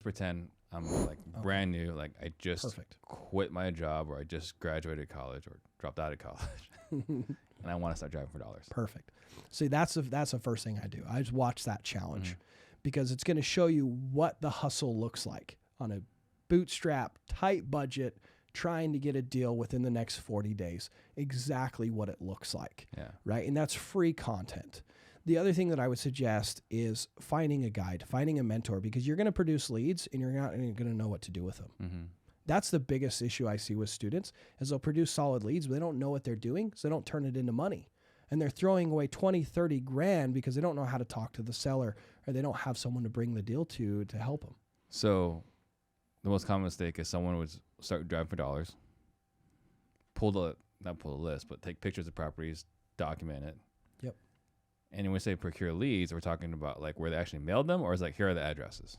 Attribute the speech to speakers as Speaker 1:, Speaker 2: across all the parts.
Speaker 1: pretend I'm like brand new, like I just quit my job or I just graduated college or dropped out of college and I want to start driving for dollars.
Speaker 2: Perfect. See, that's the first thing I do. I just watch that challenge because it's going to show you what the hustle looks like on a bootstrap, tight budget, trying to get a deal within the next 40 days, exactly what it looks like.
Speaker 1: Yeah.
Speaker 2: Right. And that's free content. The other thing that I would suggest is finding a guide, finding a mentor, because you're going to produce leads and you're not going to know what to do with them.
Speaker 1: Mm-hmm.
Speaker 2: That's the biggest issue I see with students is they'll produce solid leads, but they don't know what they're doing. So they don't turn it into money. And they're throwing away 20, 30 grand because they don't know how to talk to the seller or they don't have someone to bring the deal to help them.
Speaker 1: So the most common mistake is someone would start driving for dollars, not pull the list, but take pictures of properties, document it.
Speaker 2: Yep.
Speaker 1: And when we say procure leads, we're talking about like where they actually mailed them, or is like here are the addresses?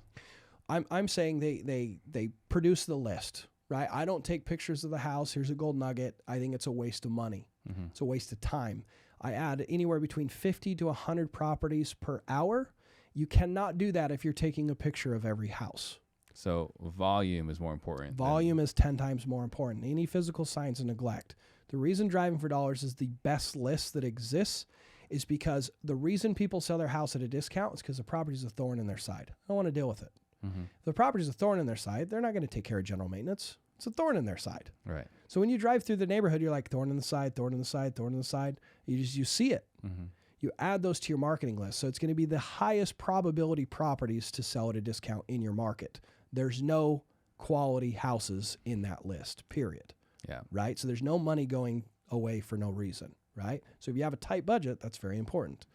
Speaker 2: I'm saying they produce the list, right? I don't take pictures of the house. Here's a gold nugget. I think it's a waste of money.
Speaker 1: Mm-hmm.
Speaker 2: It's a waste of time. I add anywhere between 50 to 100 properties per hour. You cannot do that if you're taking a picture of every house.
Speaker 1: So volume is more important.
Speaker 2: Volume is 10 times more important. Any physical signs of neglect. The reason driving for dollars is the best list that exists is because the reason people sell their house at a discount is because the property is a thorn in their side. I don't want to deal with it.
Speaker 1: Mm-hmm.
Speaker 2: If the property is a thorn in their side, they're not going to take care of general maintenance. It's a thorn in their side.
Speaker 1: Right.
Speaker 2: So when you drive through the neighborhood, you're like thorn in the side, thorn in the side, thorn in the side. You see it.
Speaker 1: Mm-hmm.
Speaker 2: You add those to your marketing list. So it's going to be the highest probability properties to sell at a discount in your market. There's no quality houses in that list, period.
Speaker 1: Yeah.
Speaker 2: Right? So there's no money going away for no reason, right? So if you have a tight budget, that's very important.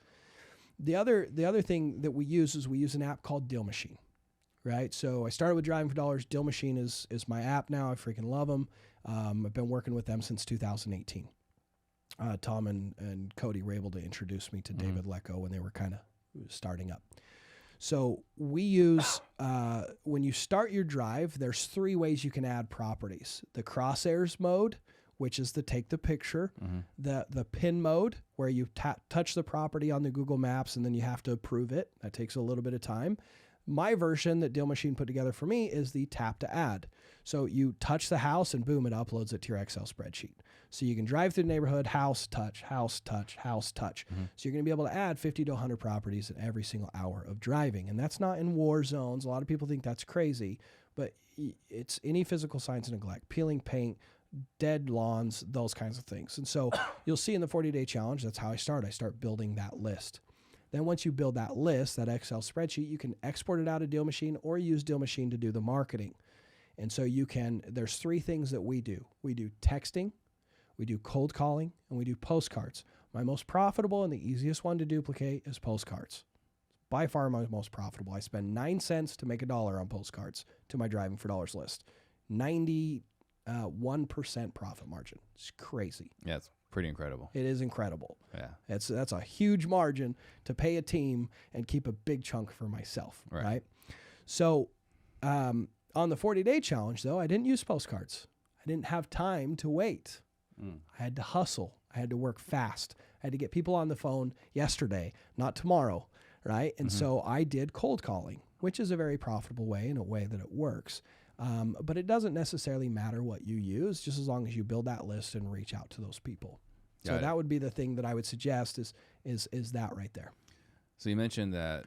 Speaker 2: The other thing that we use is we use an app called Deal Machine, right? So I started with Driving for Dollars. Deal Machine is my app now. I freaking love them. I've been working with them since 2018. Tom and Cody were able to introduce me to David Lecco when they were kind of starting up. So we use, when you start your drive, there's 3 ways you can add properties. The crosshairs mode, which is to take the picture.
Speaker 1: Mm-hmm.
Speaker 2: The pin mode, where you touch the property on the Google Maps and then you have to approve it. That takes a little bit of time. My version that Deal Machine put together for me is the tap to add. So you touch the house and boom, it uploads it to your Excel spreadsheet. So you can drive through the neighborhood, house, touch, house, touch, house, touch. Mm-hmm. So you're going to be able to add 50 to 100 properties in every single hour of driving. And that's not in war zones. A lot of people think that's crazy, but it's any physical signs of neglect, peeling paint, dead lawns, those kinds of things. And so you'll see in the 40-day challenge, that's how I start. I start building that list. Then once you build that list, that Excel spreadsheet, you can export it out of Deal Machine or use Deal Machine to do the marketing. And so there's 3 things that we do. We do texting, we do cold calling, and we do postcards. My most profitable and the easiest one to duplicate is postcards. By far my most profitable. I spend 9 cents to make $1 on postcards to my Driving for Dollars list. 91% profit margin. It's crazy.
Speaker 1: Yeah, it's pretty incredible.
Speaker 2: It is incredible.
Speaker 1: Yeah.
Speaker 2: That's a huge margin to pay a team and keep a big chunk for myself, right? So on the 40-day challenge, though, I didn't use postcards. I didn't have time to wait. I had to hustle. I had to work fast. I had to get people on the phone yesterday, not tomorrow, right? And so I did cold calling, which is a very profitable way and a way that it works. But it doesn't necessarily matter what you use, just as long as you build that list and reach out to those people. So that would be the thing that I would suggest is that right there.
Speaker 1: So you mentioned that